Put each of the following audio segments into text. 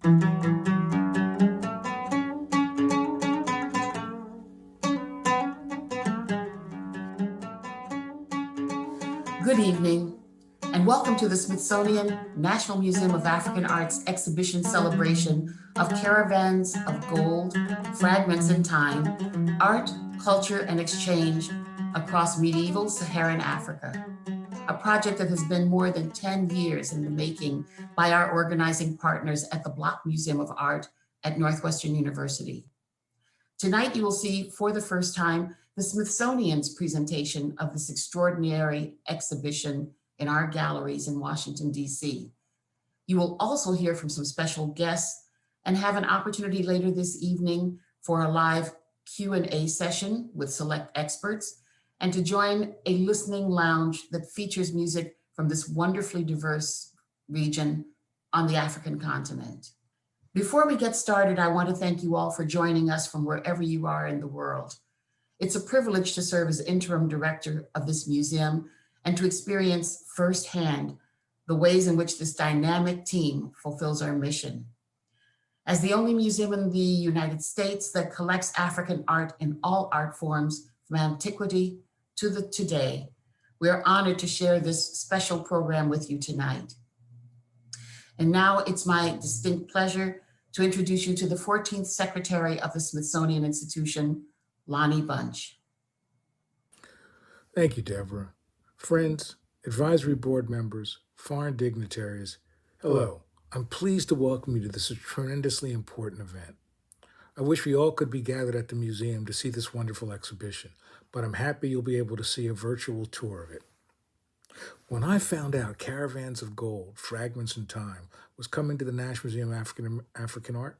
Good evening, and welcome to the Smithsonian National Museum of African Art's exhibition celebration of Caravans of Gold, Fragments in Time, Art, Culture, and Exchange across medieval Saharan Africa, a project that has been more than 10 years in the making by our organizing partners at the Block Museum of Art at Northwestern University. Tonight, you will see for the first time the Smithsonian's presentation of this extraordinary exhibition in our galleries in Washington, D.C. You will also hear from some special guests and have an opportunity later this evening for a live Q&A session with select experts and to join a listening lounge that features music from this wonderfully diverse region on the African continent. Before we get started, I want to thank you all for joining us from wherever you are in the world. It's a privilege to serve as interim director of this museum and to experience firsthand the ways in which this dynamic team fulfills our mission. As the only museum in the United States that collects African art in all art forms from antiquity to the today, we are honored to share this special program with you tonight. And now it's my distinct pleasure to introduce you to the 14th Secretary of the Smithsonian Institution, Lonnie Bunch. Thank you, Deborah. Friends, advisory board members, foreign dignitaries, hello. I'm pleased to welcome you to this tremendously important event. I wish we all could be gathered at the museum to see this wonderful exhibition, but I'm happy you'll be able to see a virtual tour of it. When I found out Caravans of Gold, Fragments in Time was coming to the National Museum of African Art,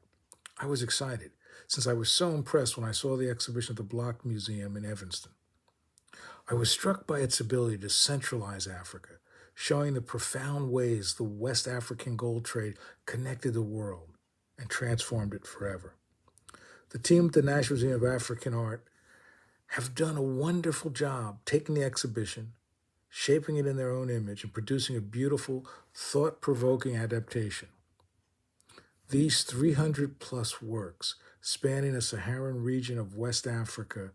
I was excited, since I was so impressed when I saw the exhibition at the Block Museum in Evanston. I was struck by its ability to centralize Africa, showing the profound ways the West African gold trade connected the world and transformed it forever. The team at the National Museum of African Art have done a wonderful job taking the exhibition, shaping it in their own image, and producing a beautiful, thought-provoking adaptation. These 300-plus works, spanning the Saharan region of West Africa,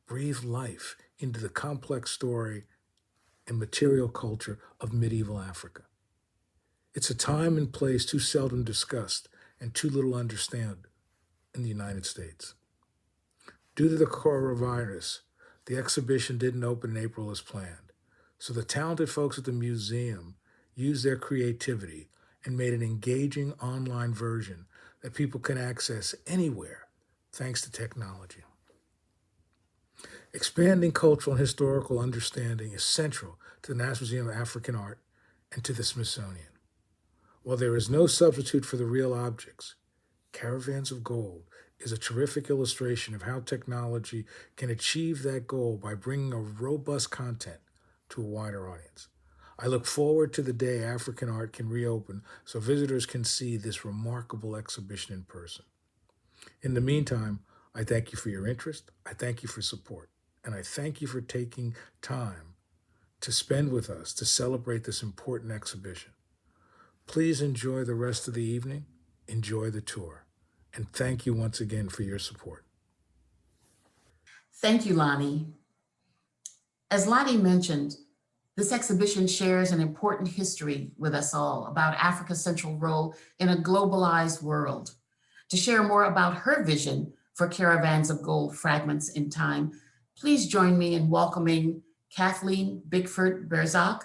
breathe life into the complex story and material culture of medieval Africa. It's a time and place too seldom discussed and too little understood in the United States. Due to the coronavirus, the exhibition didn't open in April as planned, so the talented folks at the museum used their creativity and made an engaging online version that people can access anywhere thanks to technology. Expanding cultural and historical understanding is central to the National Museum of African Art and to the Smithsonian. While there is no substitute for the real objects, Caravans of Gold is a terrific illustration of how technology can achieve that goal by bringing a robust content to a wider audience. I look forward to the day African art can reopen so visitors can see this remarkable exhibition in person. In the meantime, I thank you for your interest, I thank you for support, and I thank you for taking time to spend with us to celebrate this important exhibition. Please enjoy the rest of the evening, enjoy the tour, and thank you once again for your support. Thank you, Lonnie. As Lonnie mentioned, this exhibition shares an important history with us all about Africa's central role in a globalized world. To share more about her vision for Caravans of Gold, Fragments in Time, please join me in welcoming Kathleen Bigford-Berzak,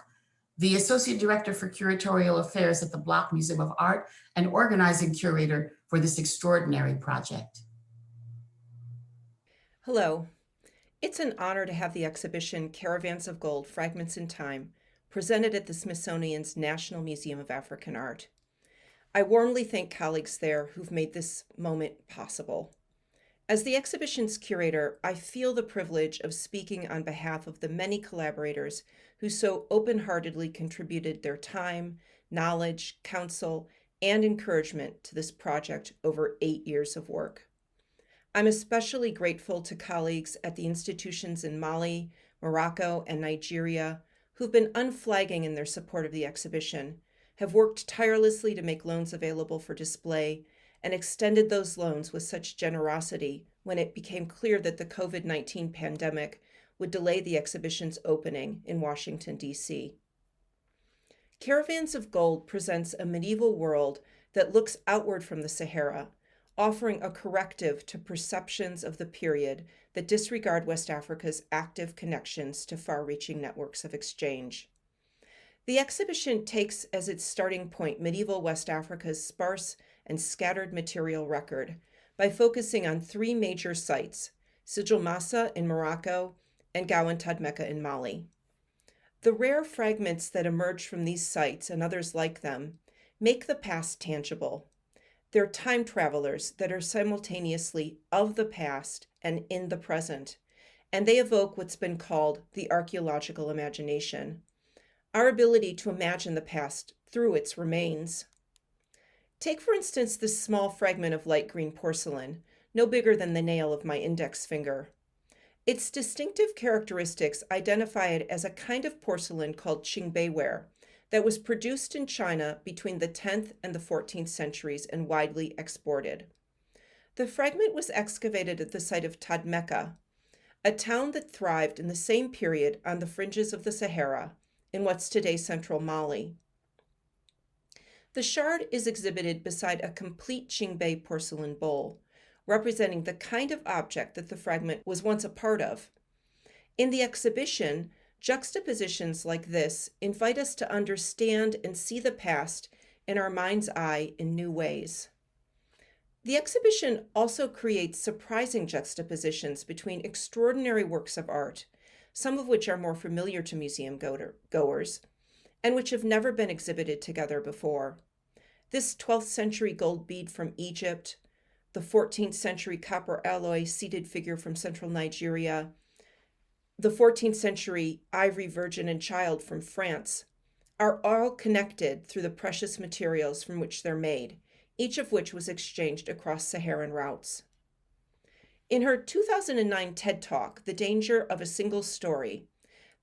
the Associate Director for Curatorial Affairs at the Block Museum of Art and organizing curator for this extraordinary project. Hello. It's an honor to have the exhibition Caravans of Gold, Fragments in Time presented at the Smithsonian's National Museum of African Art. I warmly thank colleagues there who've made this moment possible. As the exhibition's curator, I feel the privilege of speaking on behalf of the many collaborators who so open-heartedly contributed their time, knowledge, counsel, and encouragement to this project over 8 years of work. I'm especially grateful to colleagues at the institutions in Mali, Morocco, and Nigeria who've been unflagging in their support of the exhibition, have worked tirelessly to make loans available for display and extended those loans with such generosity when it became clear that the COVID-19 pandemic would delay the exhibition's opening in Washington, D.C. Caravans of Gold presents a medieval world that looks outward from the Sahara, offering a corrective to perceptions of the period that disregard West Africa's active connections to far-reaching networks of exchange. The exhibition takes as its starting point medieval West Africa's sparse and scattered material record by focusing on three major sites, Sijil Massa in Morocco and Gawan Tadmeka in Mali. The rare fragments that emerge from these sites and others like them make the past tangible. They're time travelers that are simultaneously of the past and in the present, and they evoke what's been called the archaeological imagination, our ability to imagine the past through its remains. Take, for instance, this small fragment of light green porcelain, no bigger than the nail of my index finger. Its distinctive characteristics identify it as a kind of porcelain called Qingbeiware that was produced in China between the 10th and the 14th centuries and widely exported. The fragment was excavated at the site of Tadmeka, a town that thrived in the same period on the fringes of the Sahara in what's today central Mali. The shard is exhibited beside a complete Qingbei porcelain bowl, representing the kind of object that the fragment was once a part of. In the exhibition, juxtapositions like this invite us to understand and see the past in our mind's eye in new ways. The exhibition also creates surprising juxtapositions between extraordinary works of art, some of which are more familiar to museum goers, and which have never been exhibited together before. This 12th century gold bead from Egypt, the 14th century copper alloy seated figure from central Nigeria, the 14th century ivory Virgin and Child from France, are all connected through the precious materials from which they're made, each of which was exchanged across Saharan routes. In her 2009 TED Talk, The Danger of a Single Story,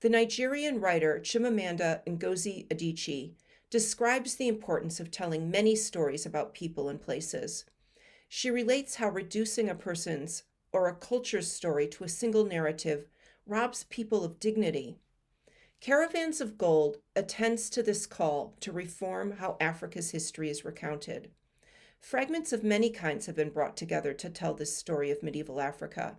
the Nigerian writer Chimamanda Ngozi Adichie describes the importance of telling many stories about people and places. She relates how reducing a person's or a culture's story to a single narrative robs people of dignity. Caravans of Gold attends to this call to reform how Africa's history is recounted. Fragments of many kinds have been brought together to tell this story of medieval Africa.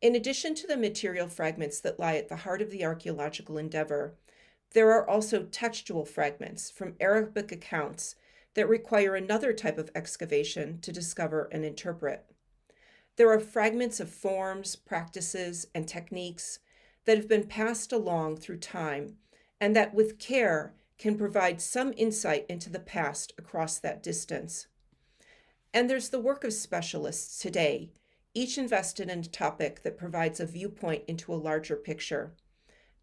In addition to the material fragments that lie at the heart of the archaeological endeavor, there are also textual fragments from Arabic accounts that require another type of excavation to discover and interpret. There are fragments of forms, practices, and techniques that have been passed along through time and that with care can provide some insight into the past across that distance. And there's the work of specialists today, each invested in a topic that provides a viewpoint into a larger picture.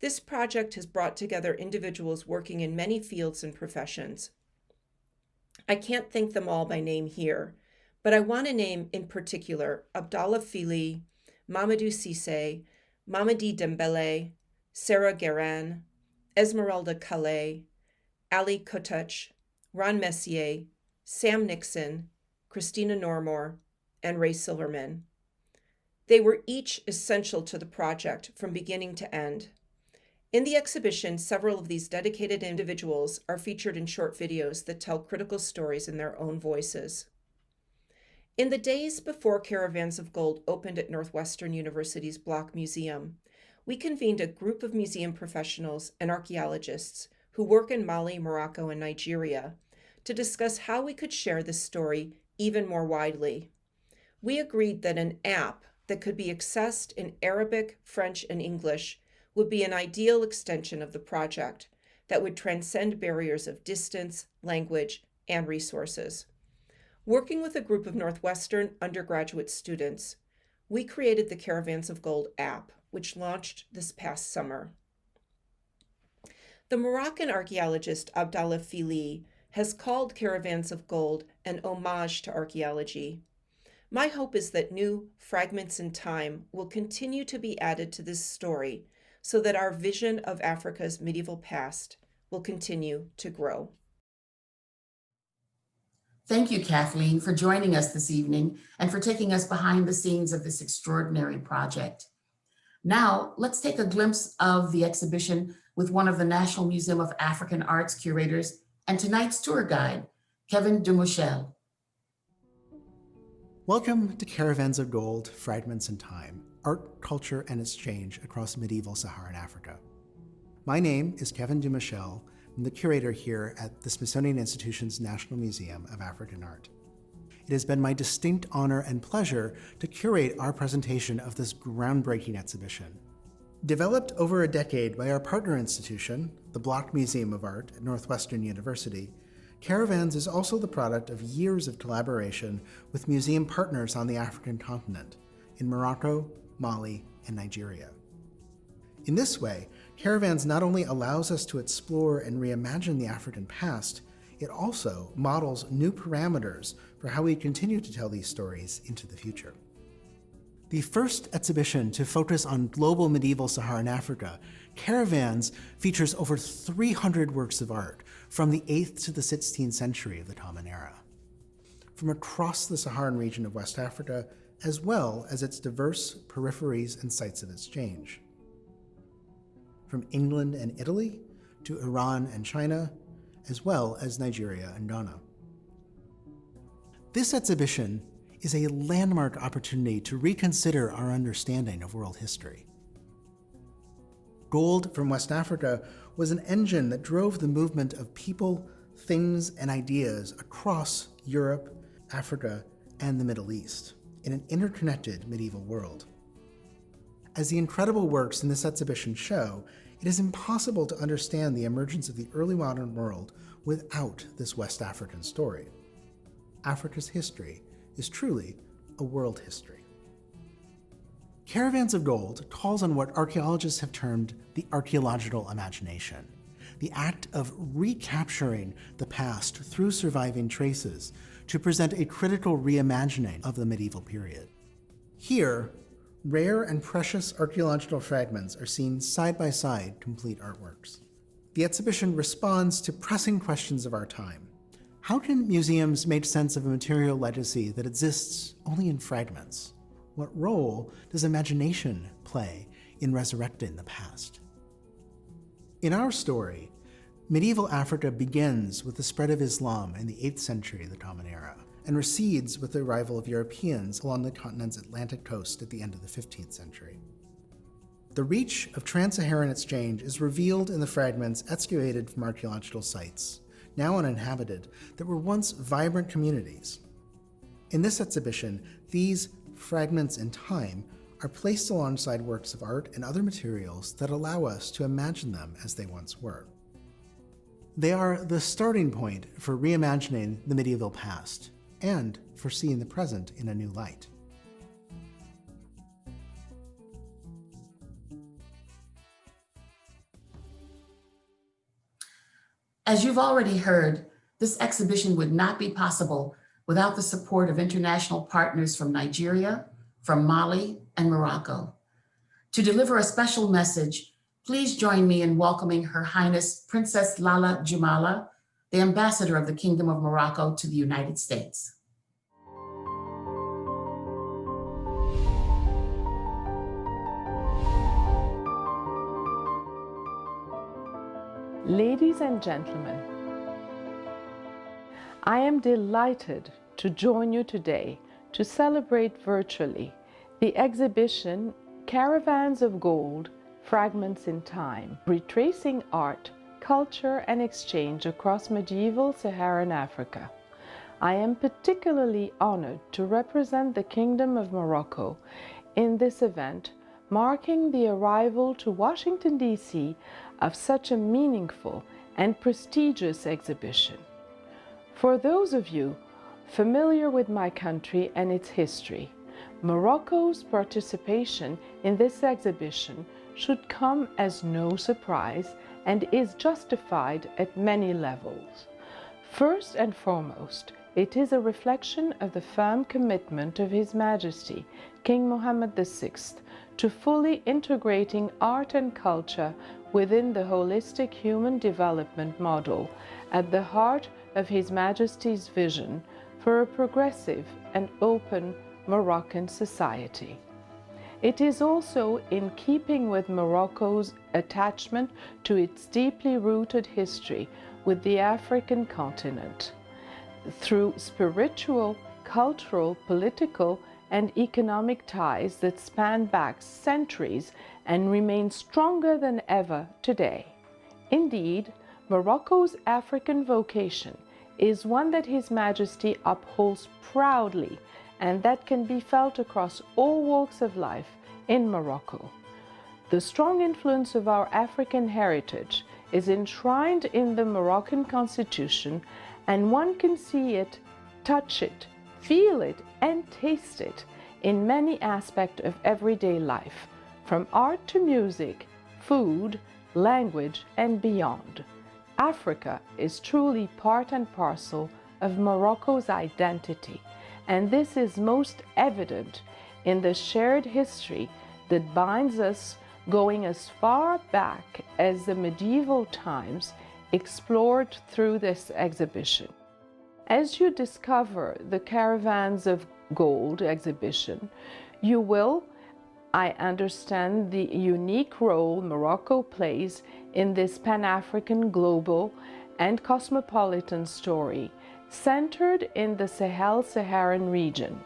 This project has brought together individuals working in many fields and professions. I can't thank them all by name here, but I want to name in particular Abdallah Fili, Mamadou Cissé, Mamadi Dembele, Sarah Guerin, Esmeralda Calais, Ali Kotach, Ron Messier, Sam Nixon, Christina Normore, and Ray Silverman. They were each essential to the project from beginning to end. In the exhibition, several of these dedicated individuals are featured in short videos that tell critical stories in their own voices. In the days before Caravans of Gold opened at Northwestern University's Block Museum, we convened a group of museum professionals and archaeologists who work in Mali, Morocco, and Nigeria to discuss how we could share this story even more widely. We agreed that an app that could be accessed in Arabic, French, and English would be an ideal extension of the project that would transcend barriers of distance, language, and resources. Working with a group of Northwestern undergraduate students, we created the Caravans of Gold app, which launched this past summer. The Moroccan archaeologist Abdallah Fili has called Caravans of Gold an homage to archaeology. My hope is that new fragments in time will continue to be added to this story so that our vision of Africa's medieval past will continue to grow. Thank you, Kathleen, for joining us this evening and for taking us behind the scenes of this extraordinary project. Now, let's take a glimpse of the exhibition with one of the National Museum of African Arts curators and tonight's tour guide, Kevin Dumouchel. Welcome to Caravans of Gold, Fragments in Time, Art, Culture, and Exchange across medieval Saharan Africa. My name is Kevin Dumouchel. I'm the curator here at the Smithsonian Institution's National Museum of African Art. It has been my distinct honor and pleasure to curate our presentation of this groundbreaking exhibition. Developed over a decade by our partner institution, the Block Museum of Art at Northwestern University, Caravans is also the product of years of collaboration with museum partners on the African continent, in Morocco, Mali, and Nigeria. In this way, Caravans not only allows us to explore and reimagine the African past, it also models new parameters for how we continue to tell these stories into the future. The first exhibition to focus on global medieval Saharan Africa, Caravans features over 300 works of art from the 8th to the 16th century of the Common Era, from across the Saharan region of West Africa, as well as its diverse peripheries and sites of exchange. From England and Italy to Iran and China, as well as Nigeria and Ghana. This exhibition is a landmark opportunity to reconsider our understanding of world history. Gold from West Africa was an engine that drove the movement of people, things, and ideas across Europe, Africa, and the Middle East in an interconnected medieval world. As the incredible works in this exhibition show, it is impossible to understand the emergence of the early modern world without this West African story. Africa's history is truly a world history. Caravans of Gold calls on what archaeologists have termed the archaeological imagination, the act of recapturing the past through surviving traces to present a critical reimagining of the medieval period. Here, rare and precious archaeological fragments are seen side by side complete artworks. The exhibition responds to pressing questions of our time. How can museums make sense of a material legacy that exists only in fragments? What role does imagination play in resurrecting the past? In our story, medieval Africa begins with the spread of Islam in the 8th century of the Common Era, and recedes with the arrival of Europeans along the continent's Atlantic coast at the end of the 15th century. The reach of trans-Saharan exchange is revealed in the fragments excavated from archaeological sites, now uninhabited, that were once vibrant communities. In this exhibition, these fragments in time are placed alongside works of art and other materials that allow us to imagine them as they once were. They are the starting point for reimagining the medieval past and for seeing the present in a new light. As you've already heard, this exhibition would not be possible without the support of international partners from Nigeria, from Mali, and Morocco. To deliver a special message, please join me in welcoming Her Highness Princess Lala Jumala, the Ambassador of the Kingdom of Morocco to the United States. Ladies and gentlemen, I am delighted to join you today to celebrate virtually the exhibition Caravans of Gold, Fragments in Time, retracing art, culture, and exchange across medieval Saharan Africa. I am particularly honored to represent the Kingdom of Morocco in this event, marking the arrival to Washington, D.C. of such a meaningful and prestigious exhibition. For those of you familiar with my country and its history, Morocco's participation in this exhibition should come as no surprise and is justified at many levels. First and foremost, it is a reflection of the firm commitment of His Majesty, King Mohammed VI, to fully integrating art and culture within the holistic human development model at the heart of His Majesty's vision for a progressive and open Moroccan society. It is also in keeping with Morocco's attachment to its deeply rooted history with the African continent, through spiritual, cultural, political, and economic ties that span back centuries and remain stronger than ever today. Indeed, Morocco's African vocation is one that His Majesty upholds proudly and that can be felt across all walks of life in Morocco. The strong influence of our African heritage is enshrined in the Moroccan Constitution, and one can see it, touch it, feel it, and taste it in many aspects of everyday life, from art to music, food, language, and beyond. Africa is truly part and parcel of Morocco's identity, and this is most evident in the shared history that binds us, going as far back as the medieval times, explored through this exhibition. As you discover the Caravans of Gold exhibition, you will, I understand, the unique role Morocco plays in this Pan-African, global, and cosmopolitan story centered in the Sahel-Saharan region.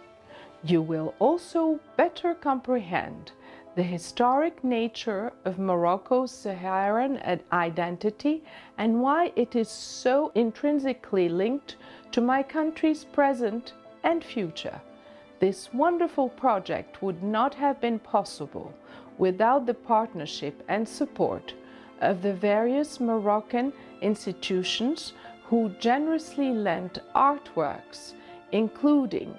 You will also better comprehend the historic nature of Morocco's Saharan identity and why it is so intrinsically linked to my country's present and future. This wonderful project would not have been possible without the partnership and support of the various Moroccan institutions who generously lent artworks, including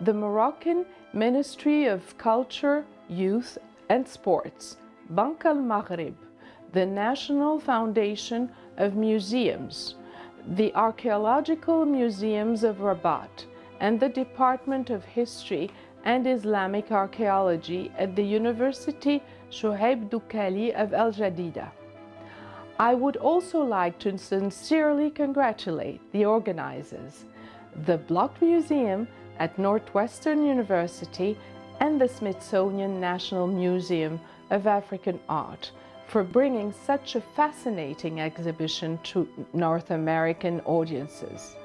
the Moroccan Ministry of Culture, Youth and Sports, Bank al-Maghrib, the National Foundation of Museums, the Archaeological Museums of Rabat, and the Department of History and Islamic Archaeology at the University Shoaib Doukali of Al Jadida. I would also like to sincerely congratulate the organizers, the Block Museum at Northwestern University and the Smithsonian National Museum of African Art for bringing such a fascinating exhibition to North American audiences.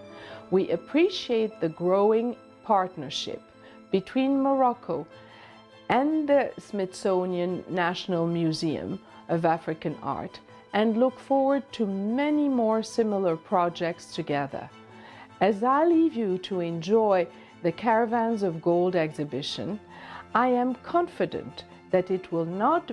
We appreciate the growing partnership between Morocco and the Smithsonian National Museum of African Art and look forward to many more similar projects together. As I leave you to enjoy the Caravans of Gold exhibition, I am confident that it will not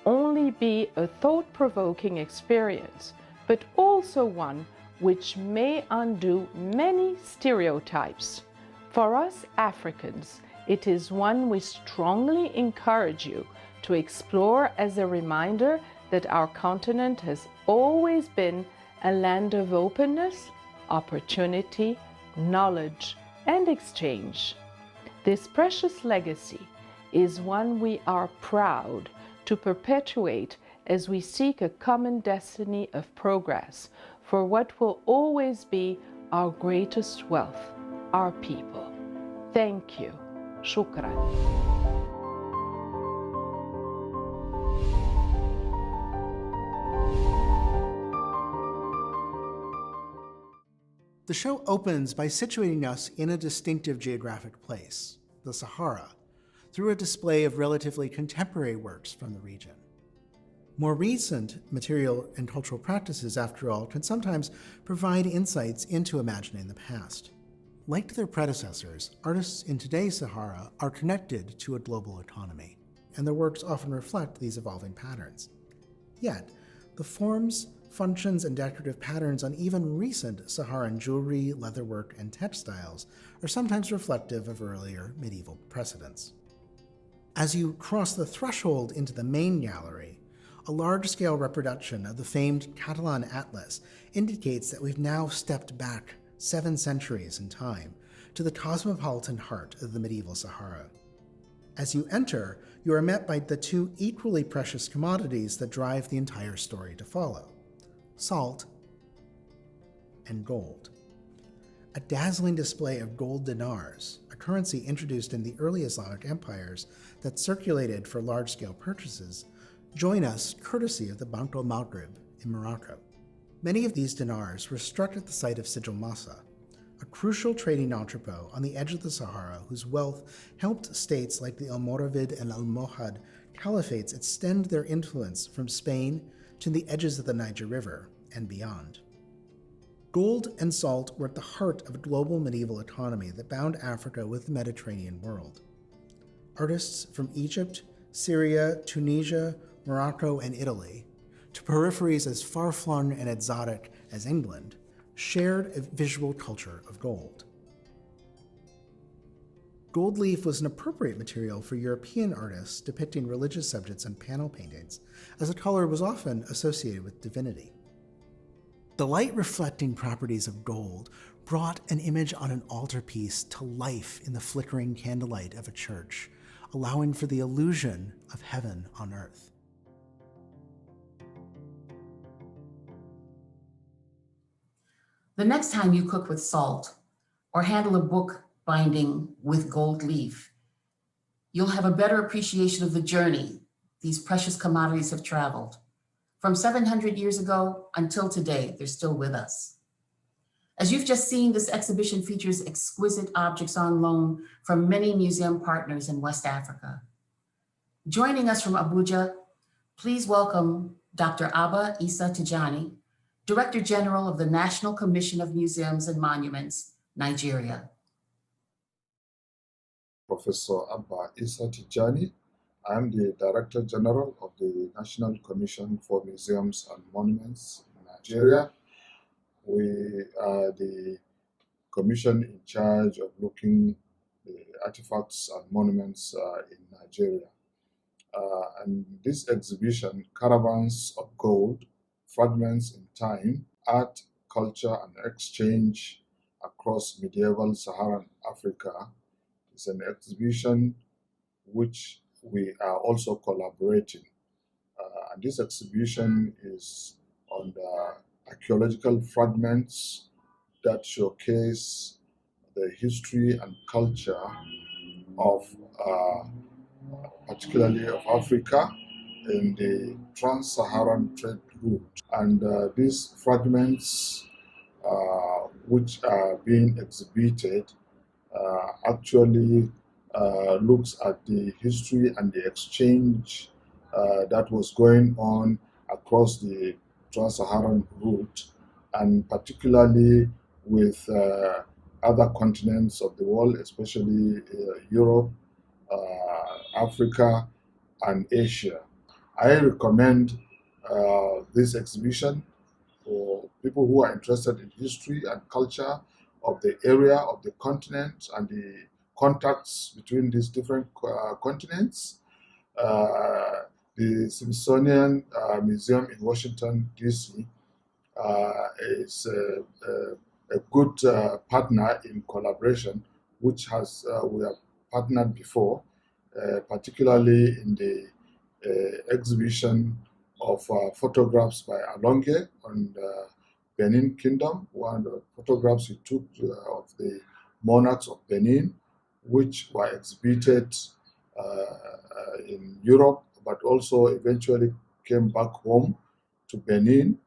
only be a thought-provoking experience, but also one which may undo many stereotypes. For us Africans, it is one we strongly encourage you to explore as a reminder that our continent has always been a land of openness, opportunity, knowledge, and exchange. This precious legacy is one we are proud to perpetuate as we seek a common destiny of progress for what will always be our greatest wealth, our people. Thank you. Shukran. The show opens by situating us in a distinctive geographic place, the Sahara, through a display of relatively contemporary works from the region. More recent material and cultural practices, after all, can sometimes provide insights into imagining the past. Like their predecessors, artists in today's Sahara are connected to a global economy, and their works often reflect these evolving patterns. Yet, the forms, functions, and decorative patterns on even recent Saharan jewelry, leatherwork, and textiles are sometimes reflective of earlier medieval precedents. As you cross the threshold into the main gallery, a large-scale reproduction of the famed Catalan Atlas indicates that we've now stepped back 7 centuries in time to the cosmopolitan heart of the medieval Sahara. As you enter, you are met by the 2 equally precious commodities that drive the entire story to follow: salt and gold. a dazzling display of gold dinars, a currency introduced in the early Islamic empires that circulated for large-scale purchases, join us courtesy of the Bank al Maghrib in Morocco. Many of these dinars were struck at the site of Sijil Massa, a crucial trading entrepot on the edge of the Sahara whose wealth helped states like the Almoravid and Almohad caliphates extend their influence from Spain to the edges of the Niger River and beyond. Gold and salt were at the heart of a global medieval economy that bound Africa with the Mediterranean world. Artists from Egypt, Syria, Tunisia, Morocco, and Italy, to peripheries as far-flung and exotic as England, shared a visual culture of gold. Gold leaf was an appropriate material for European artists depicting religious subjects in panel paintings, as the color was often associated with divinity. The light-reflecting properties of gold brought an image on an altarpiece to life in the flickering candlelight of a church, allowing for the illusion of heaven on earth. The next time you cook with salt or handle a book binding with gold leaf, you'll have a better appreciation of the journey these precious commodities have traveled. From 700 years ago until today, they're still with us. As you've just seen, this exhibition features exquisite objects on loan from many museum partners in West Africa. Joining us from Abuja, please welcome Dr. Abba Issa Tijani, Director General of the National Commission of Museums and Monuments, Nigeria. Professor Abba Issa Tijani. I'm the Director General of the National Commission for Museums and Monuments in Nigeria. We are the commission in charge of looking the artifacts and monuments in Nigeria. And this exhibition, Caravans of Gold, Fragments in Time, Art, Culture and Exchange Across Medieval Saharan Africa, is an exhibition which we are also collaborating. And this exhibition is on the archaeological fragments that showcase the history and culture of particularly of Africa in the trans-Saharan trade route. And these fragments which are being exhibited actually looks at the history and the exchange that was going on across the trans-Saharan route, and particularly with other continents of the world, especially Europe, Africa, and Asia. I recommend this exhibition for people who are interested in history and culture of the area, of the continent, and the contacts between these different continents. The Smithsonian Museum in Washington, D.C. Is a good partner in collaboration, which has we have partnered before, particularly in the exhibition of photographs by Alonge on the Benin Kingdom, one of the photographs he took of the monarchs of Benin, which were exhibited in Europe, but also eventually came back home to Benin.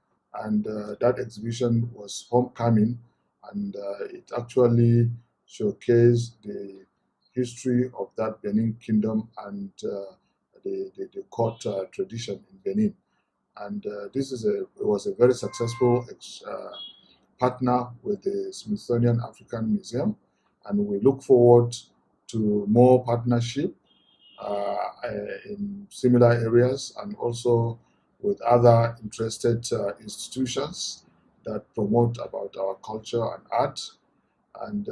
And that exhibition was homecoming, and it actually showcased the history of that Benin Kingdom and the court tradition in Benin. And this is it was a very successful partner with the Smithsonian African Museum, and we look forward to more partnership in similar areas, and also with other interested institutions that promote about our culture and art. And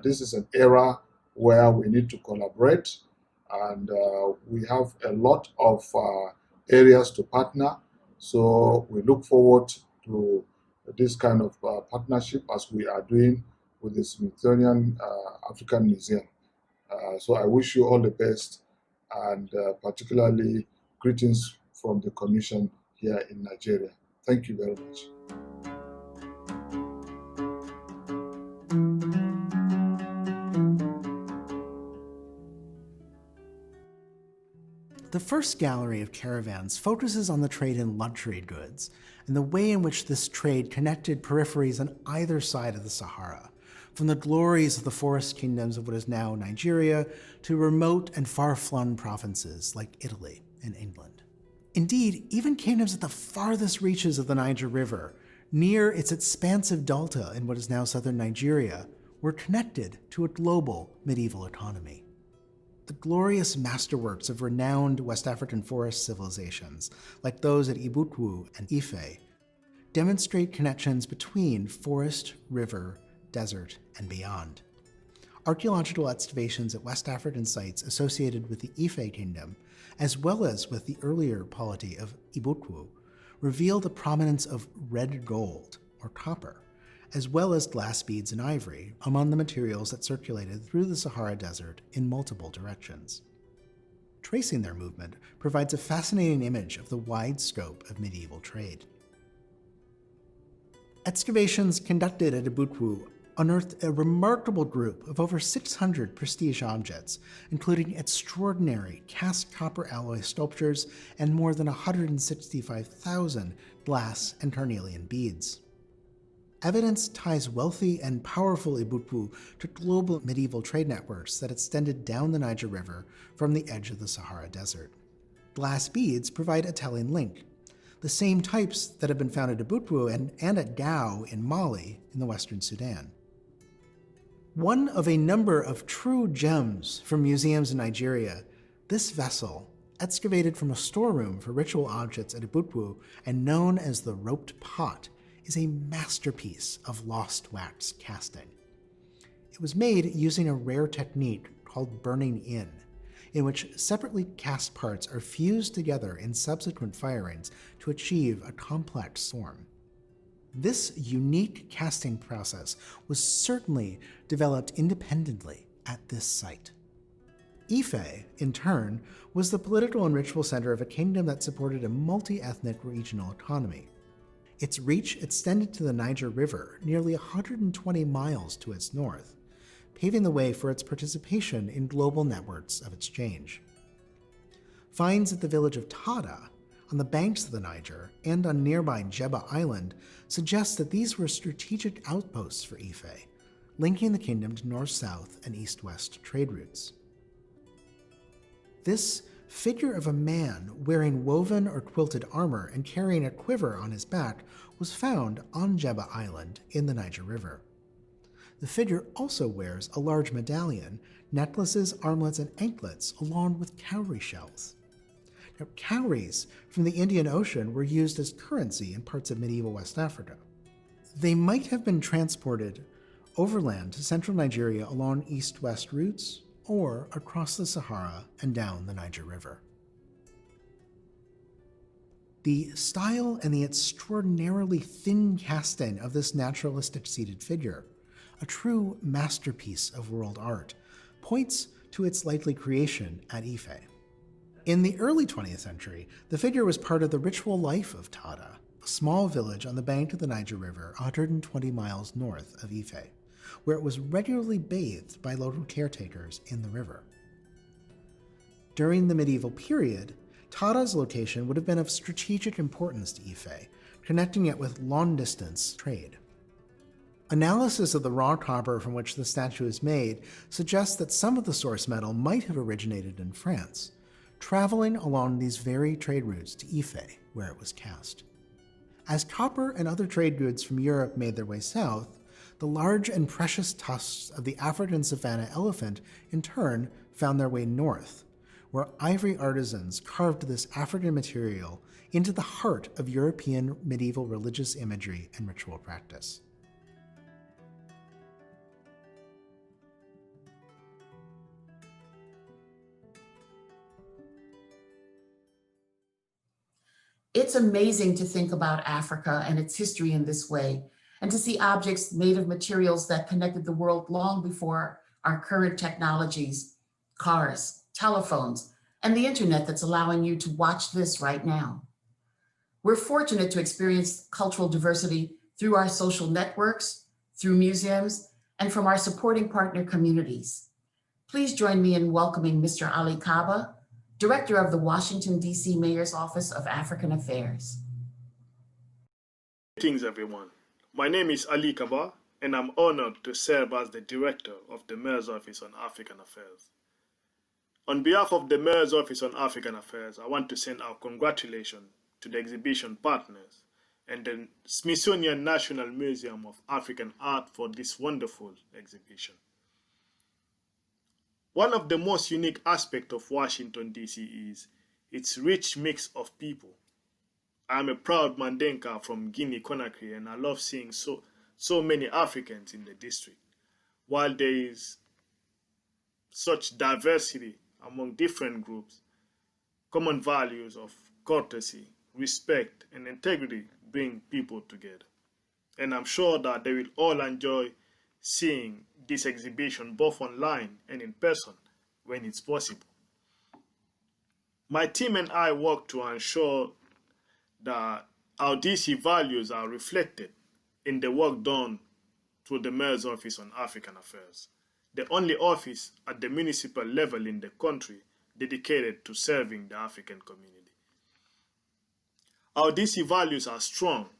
this is an era where we need to collaborate, and we have a lot of areas to partner. So we look forward to this kind of partnership as we are doing with the Smithsonian African Museum. So I wish you all the best, and particularly greetings from the Commission here in Nigeria. Thank you very much. The first gallery of caravans focuses on the trade in luxury goods and the way in which this trade connected peripheries on either side of the Sahara, from the glories of the forest kingdoms of what is now Nigeria to remote and far-flung provinces like Italy and England. Indeed, even kingdoms at the farthest reaches of the Niger River, near its expansive delta in what is now southern Nigeria, were connected to a global medieval economy. The glorious masterworks of renowned West African forest civilizations, like those at Ibutwu and Ife, demonstrate connections between forest, river, desert, and beyond. Archaeological excavations at West African sites associated with the Ife kingdom, as well as with the earlier polity of Ibutwu, reveal the prominence of red gold, or copper, as well as glass beads and ivory among the materials that circulated through the Sahara Desert in multiple directions. Tracing their movement provides a fascinating image of the wide scope of medieval trade. Excavations conducted at Ibutwu unearthed a remarkable group of over 600 prestige objects, including extraordinary cast copper alloy sculptures and more than 165,000 glass and carnelian beads. Evidence ties wealthy and powerful Ibutwu to global medieval trade networks that extended down the Niger River from the edge of the Sahara Desert. Glass beads provide a telling link, the same types that have been found at Ibutwu and at Gao in Mali in the Western Sudan. One of a number of true gems from museums in Nigeria, this vessel, excavated from a storeroom for ritual objects at Ibutwu and known as the roped pot, is a masterpiece of lost wax casting. It was made using a rare technique called burning in which separately cast parts are fused together in subsequent firings to achieve a complex form. This unique casting process was certainly developed independently at this site. Ife, in turn, was the political and ritual center of a kingdom that supported a multi-ethnic regional economy. Its reach extended to the Niger River, nearly 120 miles to its north, paving the way for its participation in global networks of exchange. Finds at the village of Tada, on the banks of the Niger, and on nearby Jebba Island suggest that these were strategic outposts for Ife, linking the kingdom to north-south and east-west trade routes. This figure of a man wearing woven or quilted armor and carrying a quiver on his back was found on Jebba Island in the Niger River. The figure also wears a large medallion, necklaces, armlets, and anklets, along with cowrie shells. Now, cowries from the Indian Ocean were used as currency in parts of medieval West Africa. They might have been transported overland to central Nigeria along east-west routes or across the Sahara and down the Niger River. The style and the extraordinarily thin casting of this naturalistic seated figure, a true masterpiece of world art, points to its likely creation at Ife. In the early 20th century, the figure was part of the ritual life of Tada, a small village on the bank of the Niger River 120 miles north of Ife, where it was regularly bathed by local caretakers in the river. During the medieval period, Tada's location would have been of strategic importance to Ife, connecting it with long-distance trade. Analysis of the raw copper from which the statue is made suggests that some of the source metal might have originated in France, traveling along these very trade routes to Ife, where it was cast. As copper and other trade goods from Europe made their way south, the large and precious tusks of the African savanna elephant in turn found their way north, where ivory artisans carved this African material into the heart of European medieval religious imagery and ritual practice. It's amazing to think about Africa and its history in this way, and to see objects made of materials that connected the world long before our current technologies, cars, telephones, and the internet that's allowing you to watch this right now. We're fortunate to experience cultural diversity through our social networks, through museums, and from our supporting partner communities. Please join me in welcoming Mr. Ali Kaba, Director of the Washington, D.C. Mayor's Office of African Affairs. Greetings, everyone. My name is Ali Kaba, and I'm honored to serve as the Director of the Mayor's Office on African Affairs. On behalf of the Mayor's Office on African Affairs, I want to send our congratulations to the exhibition partners and the Smithsonian National Museum of African Art for this wonderful exhibition. One of the most unique aspects of Washington, D.C. is its rich mix of people. I'm a proud Mandenka from Guinea-Conakry, and I love seeing so many Africans in the district. While there is such diversity among different groups, common values of courtesy, respect, and integrity bring people together. And I'm sure that they will all enjoy seeing this exhibition both online and in person when it's possible. My team and I work to ensure that our DC values are reflected in the work done through the Mayor's Office on African Affairs, the only office at the municipal level in the country dedicated to serving the African community. Our DC values are strong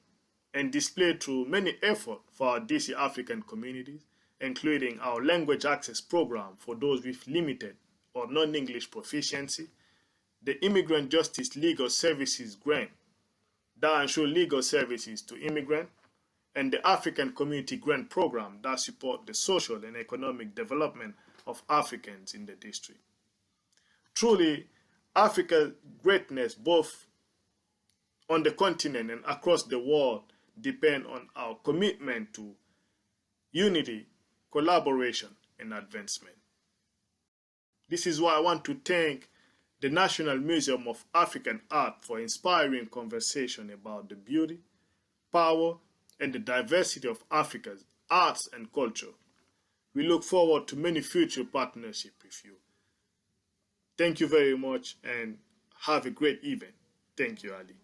and displayed through many efforts for our DC African communities, including our language access program for those with limited or non-English proficiency, the Immigrant Justice Legal Services Grant that ensure legal services to immigrants, and the African Community Grant Program that support the social and economic development of Africans in the district. Truly, Africa's greatness both on the continent and across the world depend on our commitment to unity, collaboration, and advancement. This is why I want to thank the National Museum of African Art for inspiring conversation about the beauty, power, and the diversity of Africa's arts and culture. We look forward to many future partnerships with you. Thank you very much and have a great event. Thank you, Ali.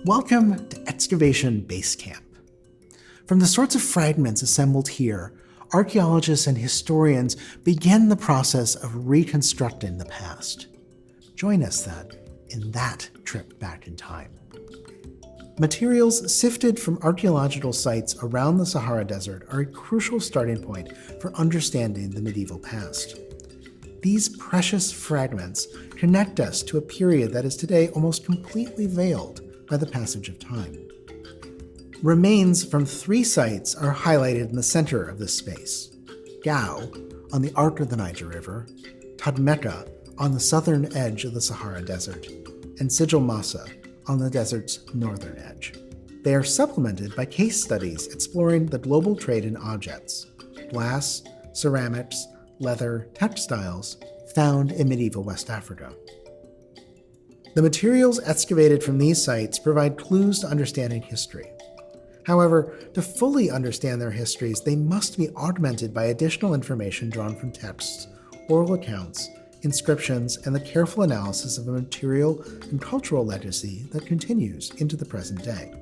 Welcome to Excavation Base Camp. From the sorts of fragments assembled here, archaeologists and historians begin the process of reconstructing the past. Join us then in that trip back in time. Materials sifted from archaeological sites around the Sahara Desert are a crucial starting point for understanding the medieval past. These precious fragments connect us to a period that is today almost completely veiled by the passage of time. Remains from 3 sites are highlighted in the center of this space: Gao on the arc of the Niger River, Tadmeka on the southern edge of the Sahara Desert, and Sigil Massa on the desert's northern edge. They are supplemented by case studies exploring the global trade in objects, glass, ceramics, leather, textiles, found in medieval West Africa. The materials excavated from these sites provide clues to understanding history. However, to fully understand their histories, they must be augmented by additional information drawn from texts, oral accounts, inscriptions, and the careful analysis of a material and cultural legacy that continues into the present day.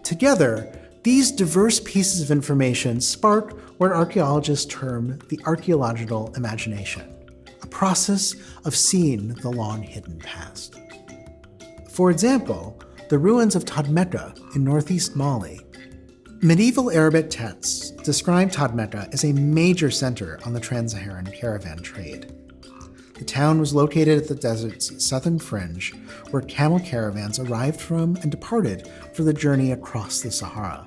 Together, these diverse pieces of information spark what archaeologists term the archaeological imagination, a process of seeing the long-hidden past. For example, the ruins of Tadmeka in northeast Mali. Medieval Arabic texts describe Tadmeka as a major center on the trans-Saharan caravan trade. The town was located at the desert's southern fringe, where camel caravans arrived from and departed for the journey across the Sahara.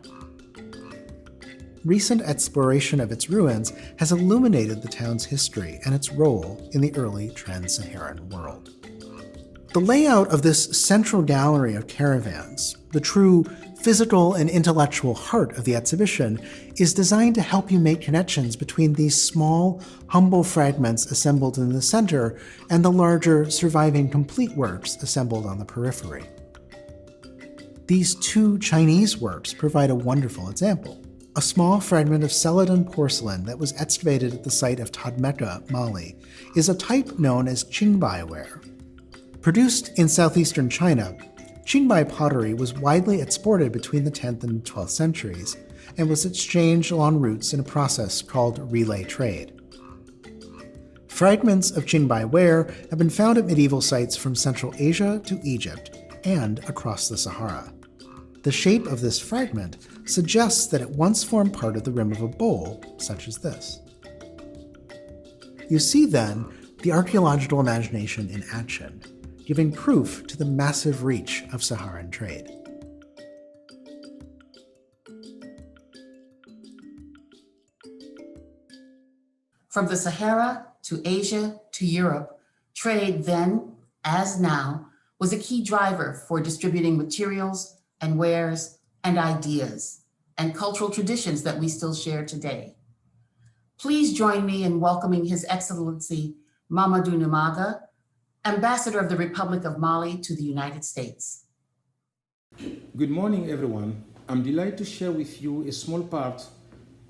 Recent exploration of its ruins has illuminated the town's history and its role in the early trans-Saharan world. The layout of this central gallery of caravans, the true physical and intellectual heart of the exhibition, is designed to help you make connections between these small, humble fragments assembled in the center and the larger, surviving complete works assembled on the periphery. These two Chinese works provide a wonderful example. A small fragment of Celadon porcelain that was excavated at the site of Tadmeka, Mali, is a type known as Qingbai ware. Produced in southeastern China, Qingbai pottery was widely exported between the 10th and 12th centuries and was exchanged along routes in a process called relay trade. Fragments of Qingbai ware have been found at medieval sites from Central Asia to Egypt and across the Sahara. The shape of this fragment suggests that it once formed part of the rim of a bowl, such as this. You see, then, the archaeological imagination in action, giving proof to the massive reach of Saharan trade. From the Sahara to Asia to Europe, trade then, as now, was a key driver for distributing materials and wares and ideas and cultural traditions that we still share today. Please join me in welcoming His Excellency Mamadou Nimaga, Ambassador of the Republic of Mali to the United States. Good morning, everyone. I'm delighted to share with you a small part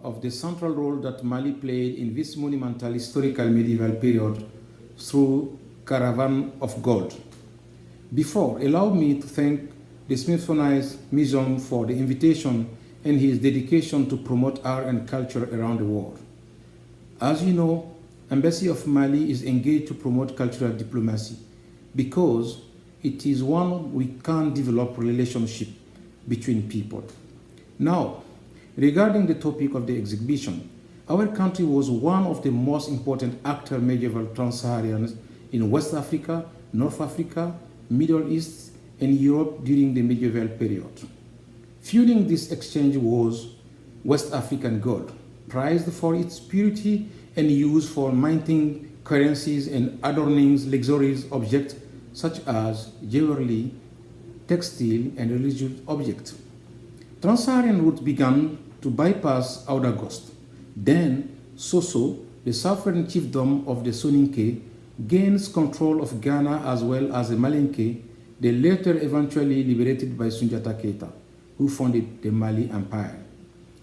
of the central role that Mali played in this monumental historical medieval period through Caravans of Gold. Before, allow me to thank the Smithsonian Museum for the invitation and his dedication to promote art and culture around the world. As you know, Embassy of Mali is engaged to promote cultural diplomacy because it is one we can develop relationship between people. Now, regarding the topic of the exhibition, our country was one of the most important actors medieval trans-Saharians in West Africa, North Africa, Middle East, and Europe during the medieval period. Fueling this exchange was West African gold, prized for its purity and used for minting currencies and adorning luxurious objects such as jewelry, textile, and religious objects. Trans-Saharan routes began to bypass Ouagadougou. Then, Soso, the sovereign chiefdom of the Soninke, gains control of Ghana as well as the Malinke, the latter eventually liberated by Sundiata Keita, who founded the Mali Empire.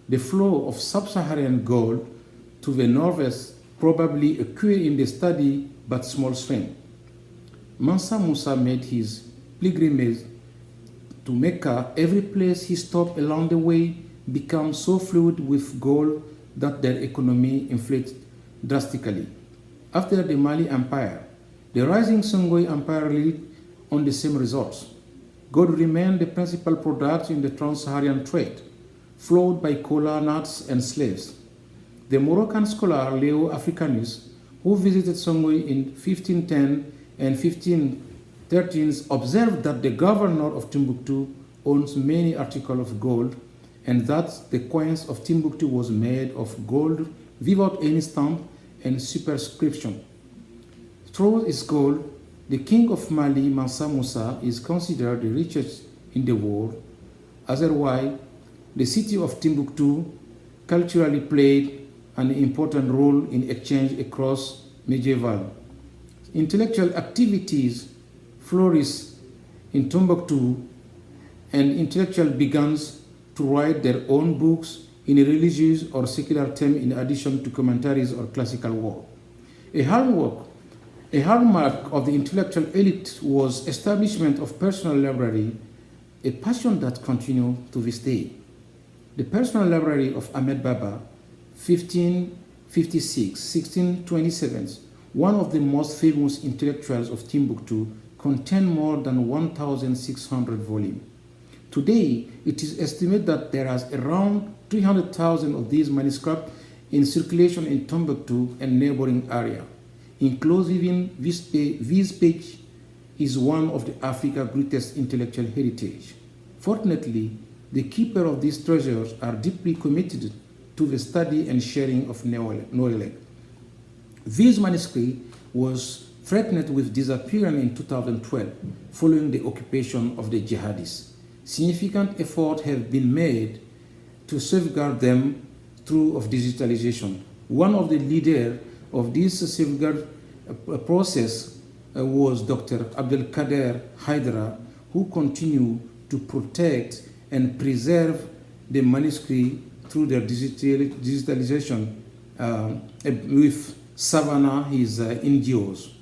The flow of sub-Saharan gold to the northwest probably occurred in the steady but small stream. Mansa Musa made his pilgrimage to Mecca. Every place he stopped along the way became so fluid with gold that their economy inflated drastically. After the Mali Empire, the rising Songhai Empire led on the same results. Gold remained the principal product in the trans-Saharan trade, flowed by cola, nuts, and slaves. The Moroccan scholar Leo Africanus, who visited Songhai in 1510 and 1513, observed that the governor of Timbuktu owns many articles of gold and that the coins of Timbuktu was made of gold without any stamp and superscription. Through its gold, the king of Mali, Mansa Musa, is considered the richest in the world. Otherwise, the city of Timbuktu culturally played an important role in exchange across medieval. Intellectual activities flourished in Timbuktu, and intellectuals began to write their own books in a religious or secular theme in addition to commentaries or classical work. A hallmark of the intellectual elite was establishment of personal library, a passion that continues to this day. The personal library of Ahmed Baba, 1556-1627, one of the most famous intellectuals of Timbuktu, contained more than 1,600 volumes. Today, it is estimated that there are around 300,000 of these manuscripts in circulation in Timbuktu and neighboring area. Inclusive this page is one of the Africa's greatest intellectual heritage. Fortunately, the keeper of these treasures are deeply committed to the study and sharing of knowledge. This manuscript was threatened with disappearance in 2012 following the occupation of the jihadists. Significant efforts have been made to safeguard them through digitalization. One of the leaders of this safeguard process was Dr. Abdelkader Haidara, who continued to protect and preserve the manuscript through their digitalization with Savannah, his NGOs.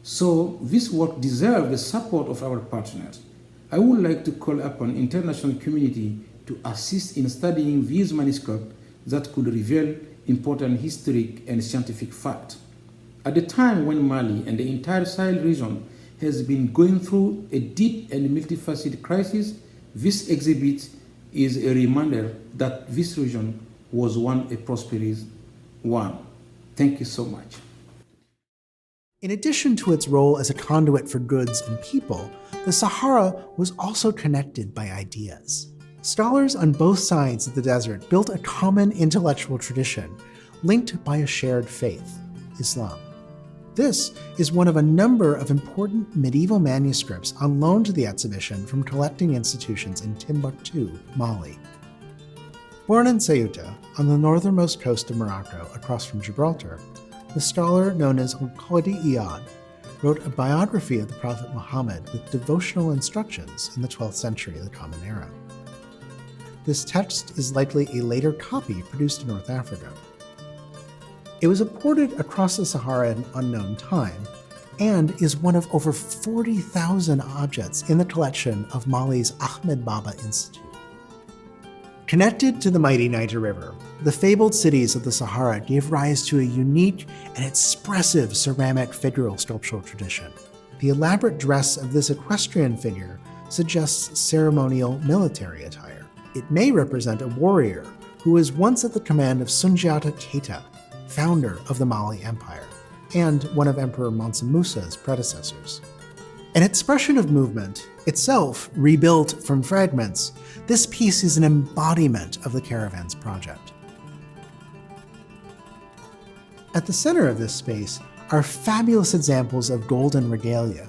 So this work deserves the support of our partners. I would like to call upon international community to assist in studying these manuscripts that could reveal important historic and scientific facts. At the time when Mali and the entire Sahel region has been going through a deep and multifaceted crisis, this exhibit is a reminder that this region was once a prosperous one. Thank you so much. In addition to its role as a conduit for goods and people, the Sahara was also connected by ideas. Scholars on both sides of the desert built a common intellectual tradition linked by a shared faith, Islam. This is one of a number of important medieval manuscripts on loan to the exhibition from collecting institutions in Timbuktu, Mali. Born in Ceuta, on the northernmost coast of Morocco across from Gibraltar, the scholar known as Al-Qadi Iyad wrote a biography of the Prophet Muhammad with devotional instructions in the 12th century of the Common Era. This text is likely a later copy produced in North Africa. It was imported across the Sahara at an unknown time and is one of over 40,000 objects in the collection of Mali's Ahmed Baba Institute. Connected to the mighty Niger River, the fabled cities of the Sahara gave rise to a unique and expressive ceramic figural sculptural tradition. The elaborate dress of this equestrian figure suggests ceremonial military attire. It may represent a warrior who was once at the command of Sundiata Keita, founder of the Mali Empire, and one of Emperor Mansa Musa's predecessors. An expression of movement, itself rebuilt from fragments, this piece is an embodiment of the Caravans project. At the center of this space are fabulous examples of golden regalia,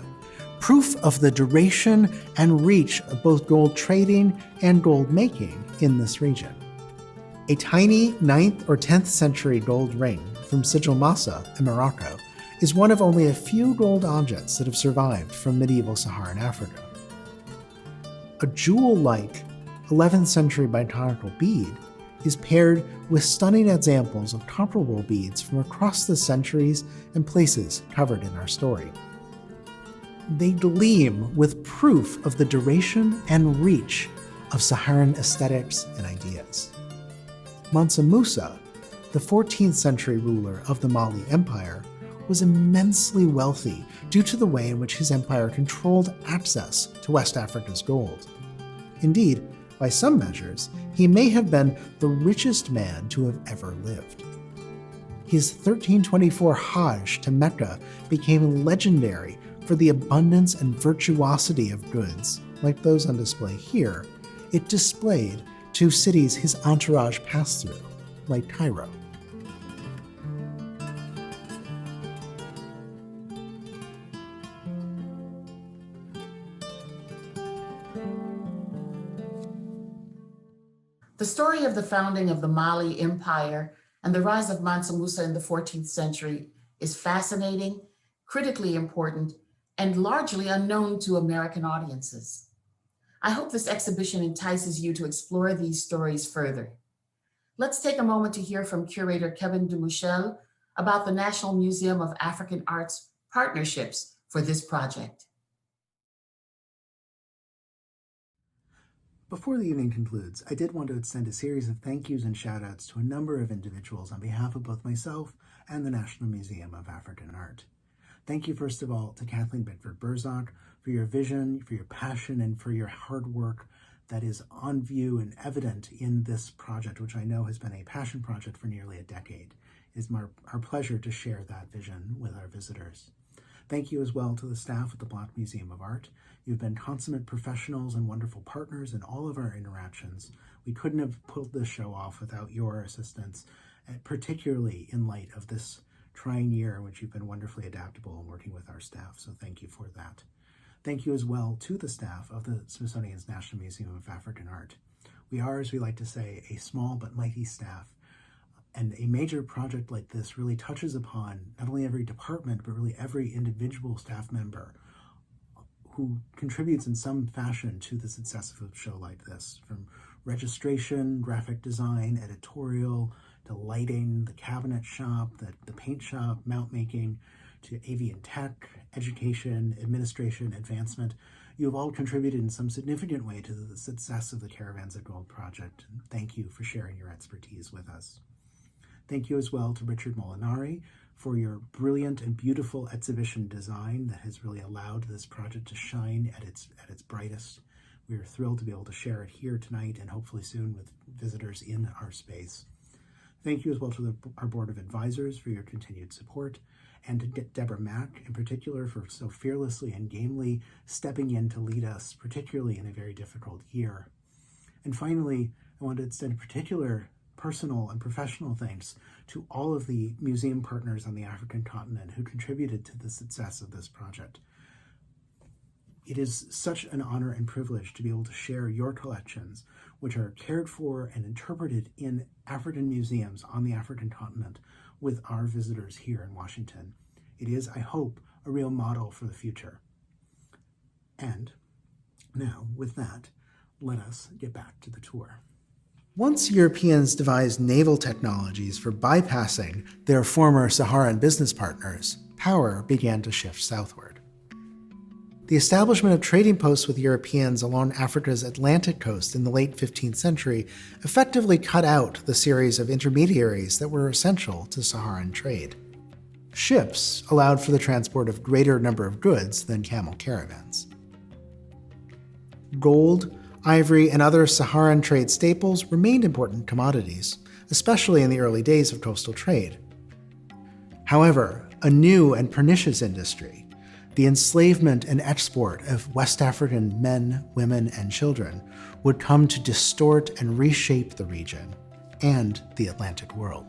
proof of the duration and reach of both gold trading and gold making in this region. A tiny 9th or 10th century gold ring from Sigil Massa in Morocco is one of only a few gold objects that have survived from medieval Saharan Africa. A jewel-like 11th century biconical bead is paired with stunning examples of comparable beads from across the centuries and places covered in our story. They gleam with proof of the duration and reach of Saharan aesthetics and ideas. Mansa Musa, the 14th century ruler of the Mali Empire, was immensely wealthy due to the way in which his empire controlled access to West Africa's gold. Indeed, by some measures, he may have been the richest man to have ever lived. His 1324 Hajj to Mecca became legendary for the abundance and virtuosity of goods, like those on display here, it displayed to cities his entourage passed through, like Cairo. The story of the founding of the Mali Empire and the rise of Mansa Musa in the 14th century is fascinating, critically important, and largely unknown to American audiences. I hope this exhibition entices you to explore these stories further. Let's take a moment to hear from curator Kevin Demuchel about the National Museum of African Art's partnerships for this project. Before the evening concludes, I did want to extend a series of thank yous and shout outs to a number of individuals on behalf of both myself and the National Museum of African Art. Thank you, first of all, to Kathleen Bickford-Burzak for your vision, for your passion, and for your hard work that is on view and evident in this project, which I know has been a passion project for nearly a decade. It is our pleasure to share that vision with our visitors. Thank you as well to the staff at the Black Museum of Art. You've been consummate professionals and wonderful partners in all of our interactions. We couldn't have pulled this show off without your assistance, particularly in light of this trying year in which you've been wonderfully adaptable in working with our staff, so thank you for that. Thank you as well to the staff of the Smithsonian's National Museum of African Art. We are, as we like to say, a small but mighty staff, and a major project like this really touches upon not only every department, but really every individual staff member who contributes in some fashion to the success of a show like this, from registration, graphic design, editorial, to lighting, the cabinet shop, the paint shop, mount making, to AV and tech, education, administration, advancement. You have all contributed in some significant way to the success of the Caravans of Gold project. And thank you for sharing your expertise with us. Thank you as well to Richard Molinari for your brilliant and beautiful exhibition design that has really allowed this project to shine at its brightest. We are thrilled to be able to share it here tonight and hopefully soon with visitors in our space. Thank you as well to our Board of Advisors for your continued support, and to Deborah Mack in particular for so fearlessly and gamely stepping in to lead us, particularly in a very difficult year. And finally, I want to extend particular personal and professional thanks to all of the museum partners on the African continent who contributed to the success of this project. It is such an honor and privilege to be able to share your collections, which are cared for and interpreted in African museums on the African continent, with our visitors here in Washington. It is, I hope, a real model for the future. And now, with that, let us get back to the tour. Once Europeans devised naval technologies for bypassing their former Saharan business partners, power began to shift southward. The establishment of trading posts with Europeans along Africa's Atlantic coast in the late 15th century effectively cut out the series of intermediaries that were essential to Saharan trade. Ships allowed for the transport of greater number of goods than camel caravans. Gold, ivory, and other Saharan trade staples remained important commodities, especially in the early days of coastal trade. However, a new and pernicious industry, the enslavement and export of West African men, women, and children, would come to distort and reshape the region and the Atlantic world.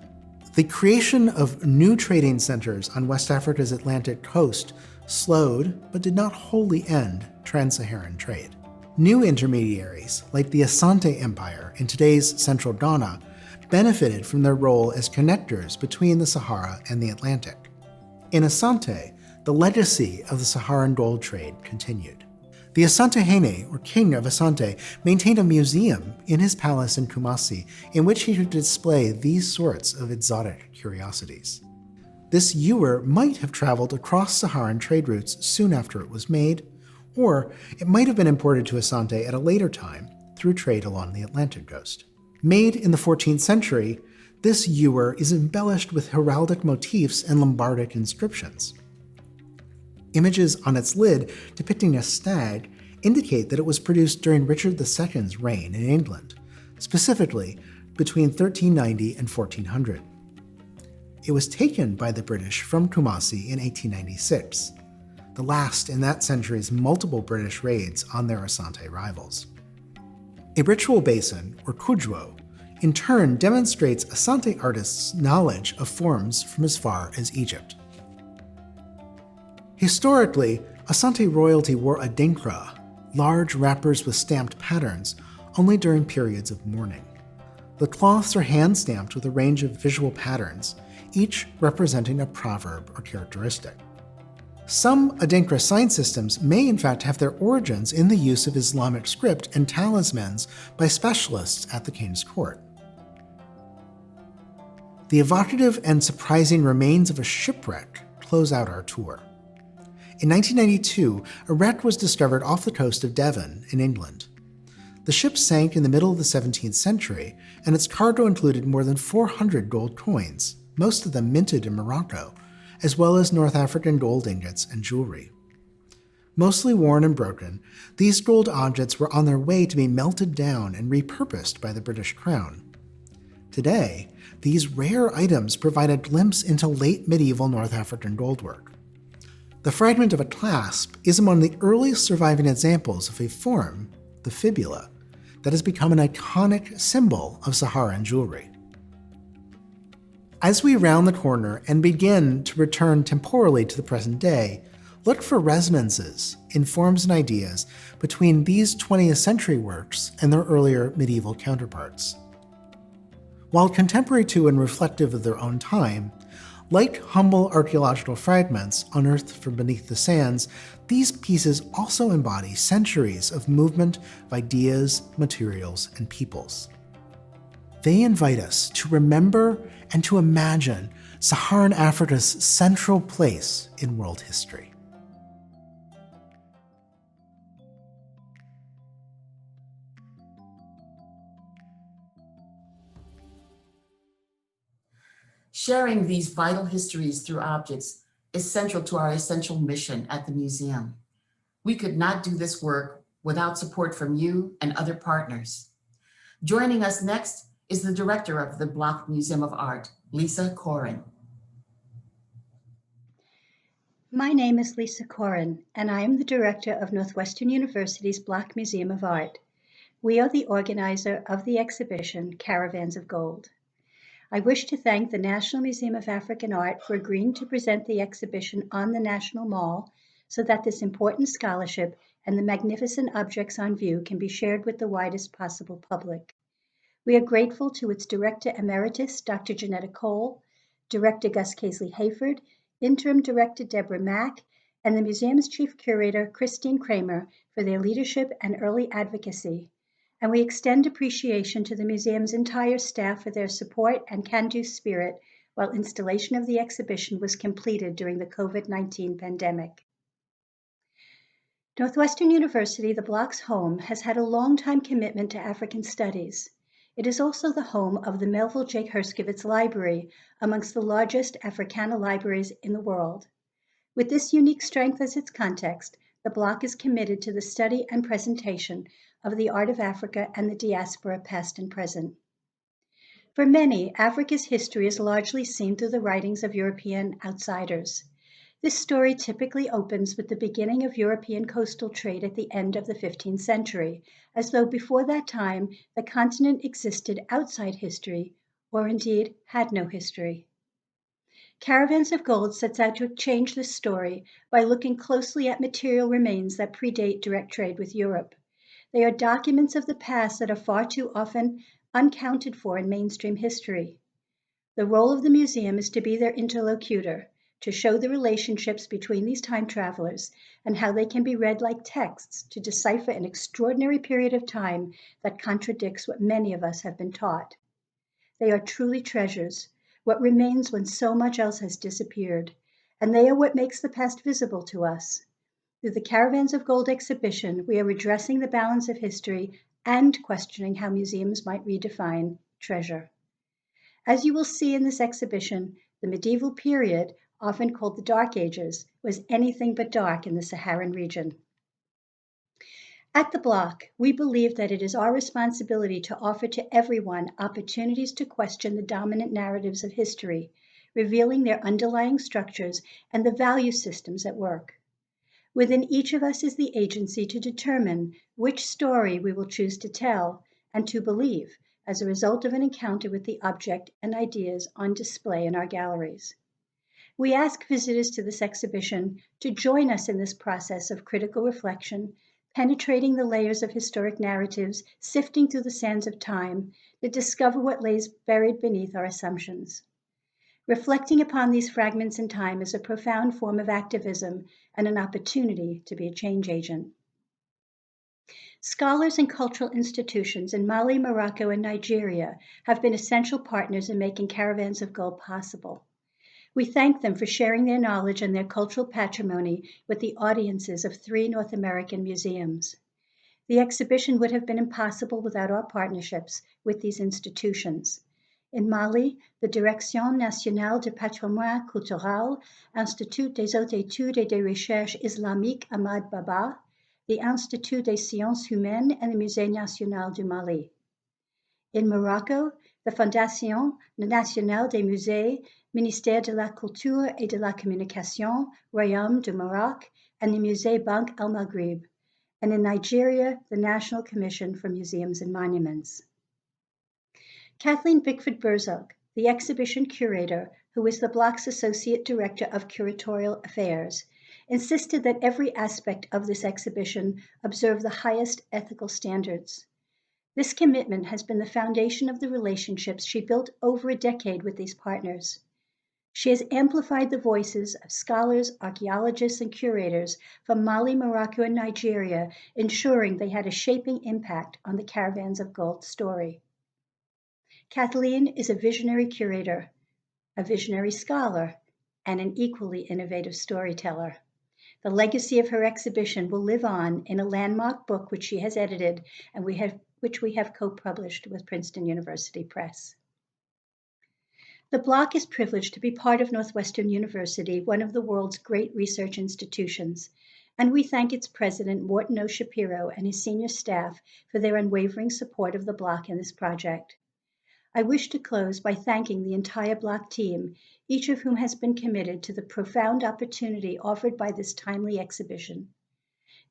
The creation of new trading centers on West Africa's Atlantic coast slowed, but did not wholly end, trans-Saharan trade. New intermediaries, like the Asante Empire in today's central Ghana, benefited from their role as connectors between the Sahara and the Atlantic. In Asante, the legacy of the Saharan gold trade continued. The Asante Hene, or king of Asante, maintained a museum in his palace in Kumasi in which he could display these sorts of exotic curiosities. This ewer might have traveled across Saharan trade routes soon after it was made, or it might have been imported to Asante at a later time through trade along the Atlantic coast. Made in the 14th century, this ewer is embellished with heraldic motifs and Lombardic inscriptions. Images on its lid depicting a stag indicate that it was produced during Richard II's reign in England, specifically between 1390 and 1400. It was taken by the British from Kumasi in 1896, the last in that century's multiple British raids on their Asante rivals. A ritual basin, or kujwo, in turn demonstrates Asante artists' knowledge of forms from as far as Egypt. Historically, Asante royalty wore adinkra, large wrappers with stamped patterns, only during periods of mourning. The cloths are hand-stamped with a range of visual patterns, each representing a proverb or characteristic. Some adinkra sign systems may in fact have their origins in the use of Islamic script and talismans by specialists at the king's court. The evocative and surprising remains of a shipwreck close out our tour. In 1992, a wreck was discovered off the coast of Devon in England. The ship sank in the middle of the 17th century, and its cargo included more than 400 gold coins, most of them minted in Morocco, as well as North African gold ingots and jewelry. Mostly worn and broken, these gold objects were on their way to be melted down and repurposed by the British Crown. Today, these rare items provide a glimpse into late medieval North African goldwork. The fragment of a clasp is among the earliest surviving examples of a form, the fibula, that has become an iconic symbol of Saharan jewelry. As we round the corner and begin to return temporally to the present day, look for resonances in forms and ideas between these 20th century works and their earlier medieval counterparts. While contemporary to and reflective of their own time, like humble archaeological fragments unearthed from beneath the sands, these pieces also embody centuries of movement of ideas, materials, and peoples. They invite us to remember and to imagine Saharan Africa's central place in world history. Sharing these vital histories through objects is central to our essential mission at the museum. We could not do this work without support from you and other partners. Joining us next is the director of the Block Museum of Art, Lisa Corin. My name is Lisa Corin, and I am the director of Northwestern University's Block Museum of Art. We are the organizer of the exhibition Caravans of Gold. I wish to thank the National Museum of African Art for agreeing to present the exhibition on the National Mall so that this important scholarship and the magnificent objects on view can be shared with the widest possible public. We are grateful to its Director Emeritus, Dr. Janetta Cole, Director Gus Casely-Hayford, Interim Director Deborah Mack, and the museum's Chief Curator, Christine Kramer, for their leadership and early advocacy. And we extend appreciation to the museum's entire staff for their support and can-do spirit while installation of the exhibition was completed during the COVID-19 pandemic. Northwestern University, the Block's home, has had a long-time commitment to African studies. It is also the home of the Melville J. Herskovits Library, amongst the largest Africana libraries in the world. With this unique strength as its context, the Block is committed to the study and presentation of the art of Africa and the diaspora, past and present. For many, Africa's history is largely seen through the writings of European outsiders. This story typically opens with the beginning of European coastal trade at the end of the 15th century, as though before that time the continent existed outside history, or indeed had no history. Caravans of Gold sets out to change this story by looking closely at material remains that predate direct trade with Europe. They are documents of the past that are far too often unaccounted for in mainstream history. The role of the museum is to be their interlocutor, to show the relationships between these time travelers and how they can be read like texts to decipher an extraordinary period of time that contradicts what many of us have been taught. They are truly treasures, what remains when so much else has disappeared, and they are what makes the past visible to us. Through the Caravans of Gold exhibition, we are redressing the balance of history and questioning how museums might redefine treasure. As you will see in this exhibition, the medieval period, often called the Dark Ages, was anything but dark in the Saharan region. At the Block, we believe that it is our responsibility to offer to everyone opportunities to question the dominant narratives of history, revealing their underlying structures and the value systems at work. Within each of us is the agency to determine which story we will choose to tell and to believe as a result of an encounter with the object and ideas on display in our galleries. We ask visitors to this exhibition to join us in this process of critical reflection, penetrating the layers of historic narratives, sifting through the sands of time to discover what lays buried beneath our assumptions. Reflecting upon these fragments in time is a profound form of activism and an opportunity to be a change agent. Scholars and cultural institutions in Mali, Morocco, and Nigeria have been essential partners in making Caravans of Gold possible. We thank them for sharing their knowledge and their cultural patrimony with the audiences of 3 North American museums. The exhibition would have been impossible without our partnerships with these institutions. In Mali, the Direction nationale du patrimoine culturel, Institut des hautes études et des recherches islamiques Ahmad Baba, the Institut des sciences humaines, and the Musée national du Mali. In Morocco, the Fondation nationale des musées, Ministère de la culture et de la communication, Royaume du Maroc, and the Musée Bank El Maghrib. And in Nigeria, the National Commission for Museums and Monuments. Kathleen Bickford-Burzog, the exhibition curator, who is the Block's Associate Director of Curatorial Affairs, insisted that every aspect of this exhibition observe the highest ethical standards. This commitment has been the foundation of the relationships she built over a decade with these partners. She has amplified the voices of scholars, archaeologists, and curators from Mali, Morocco, and Nigeria, ensuring they had a shaping impact on the Caravans of Gold story. Kathleen is a visionary curator, a visionary scholar, and an equally innovative storyteller. The legacy of her exhibition will live on in a landmark book which she has edited and which we have co-published with Princeton University Press. The Block is privileged to be part of Northwestern University, one of the world's great research institutions, and we thank its president, Morton O. Shapiro, and his senior staff for their unwavering support of the Block in this project. I wish to close by thanking the entire Block team, each of whom has been committed to the profound opportunity offered by this timely exhibition.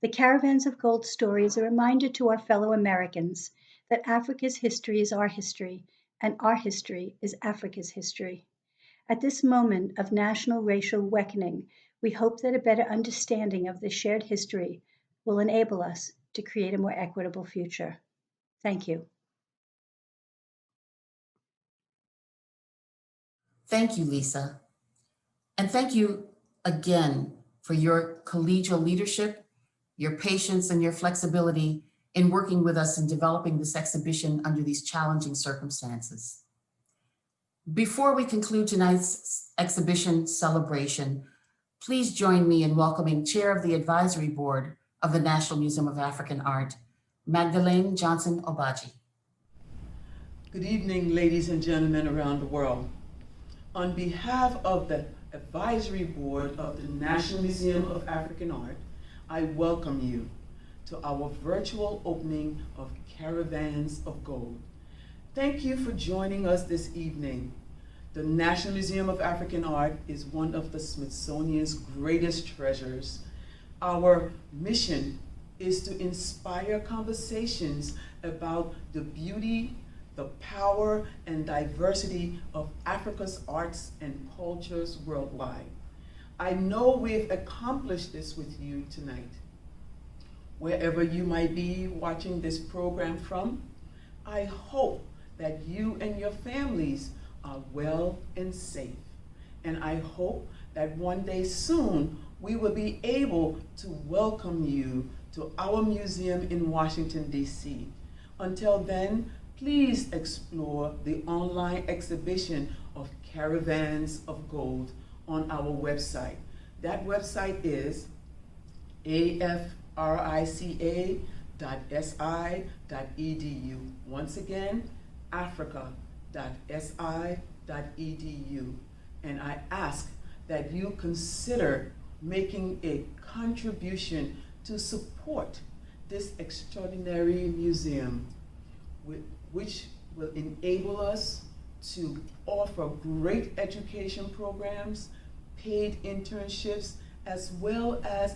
The Caravans of Gold story is a reminder to our fellow Americans that Africa's history is our history, and our history is Africa's history. At this moment of national racial reckoning, we hope that a better understanding of this shared history will enable us to create a more equitable future. Thank you. Thank you, Lisa. And thank you again for your collegial leadership, your patience, and your flexibility in working with us in developing this exhibition under these challenging circumstances. Before we conclude tonight's exhibition celebration, please join me in welcoming Chair of the Advisory Board of the National Museum of African Art, Magdalene Johnson Obaji. Good evening, ladies and gentlemen around the world. On behalf of the Advisory Board of the National Museum of African Art, I welcome you to our virtual opening of Caravans of Gold. Thank you for joining us this evening. The National Museum of African Art is one of the Smithsonian's greatest treasures. Our mission is to inspire conversations about the beauty, the power, and diversity of Africa's arts and cultures worldwide. I know we've accomplished this with you tonight. Wherever you might be watching this program from, I hope that you and your families are well and safe. And I hope that one day soon we will be able to welcome you to our museum in Washington, D.C. Until then, please explore the online exhibition of Caravans of Gold on our website. That website is africa.si.edu. Once again, africa.si.edu. And I ask that you consider making a contribution to support this extraordinary museum, which will enable us to offer great education programs, paid internships, as well as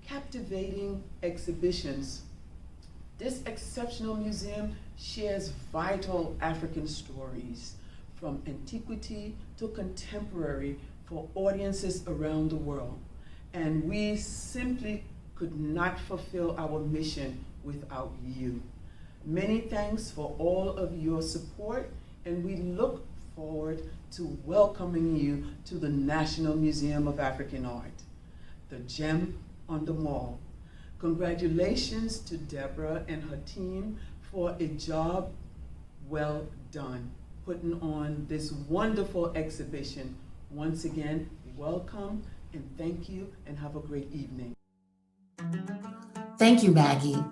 captivating exhibitions. This exceptional museum shares vital African stories from antiquity to contemporary for audiences around the world. And we simply could not fulfill our mission without you. Many thanks for all of your support, and we look forward to welcoming you to the National Museum of African Art, the gem on the mall. Congratulations to Deborah and her team for a job well done, putting on this wonderful exhibition. Once again, welcome and thank you, and have a great evening. Thank you, Maggie.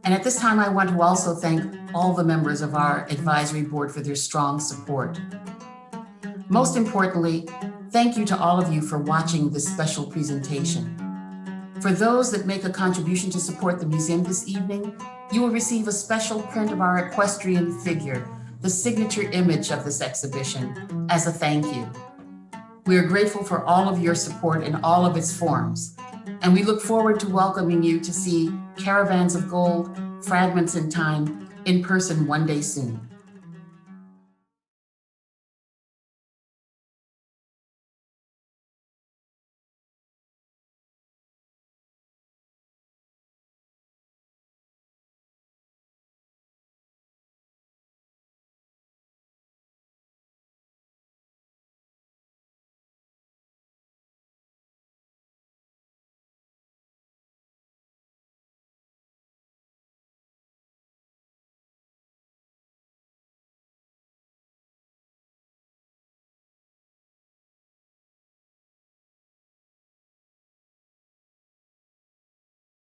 And at this time, I want to also thank all the members of our advisory board for their strong support. Most importantly, thank you to all of you for watching this special presentation. For those that make a contribution to support the museum this evening, you will receive a special print of our equestrian figure, the signature image of this exhibition, as a thank you. We are grateful for all of your support in all of its forms, and we look forward to welcoming you to see Caravans of Gold, Fragments in Time in person one day soon.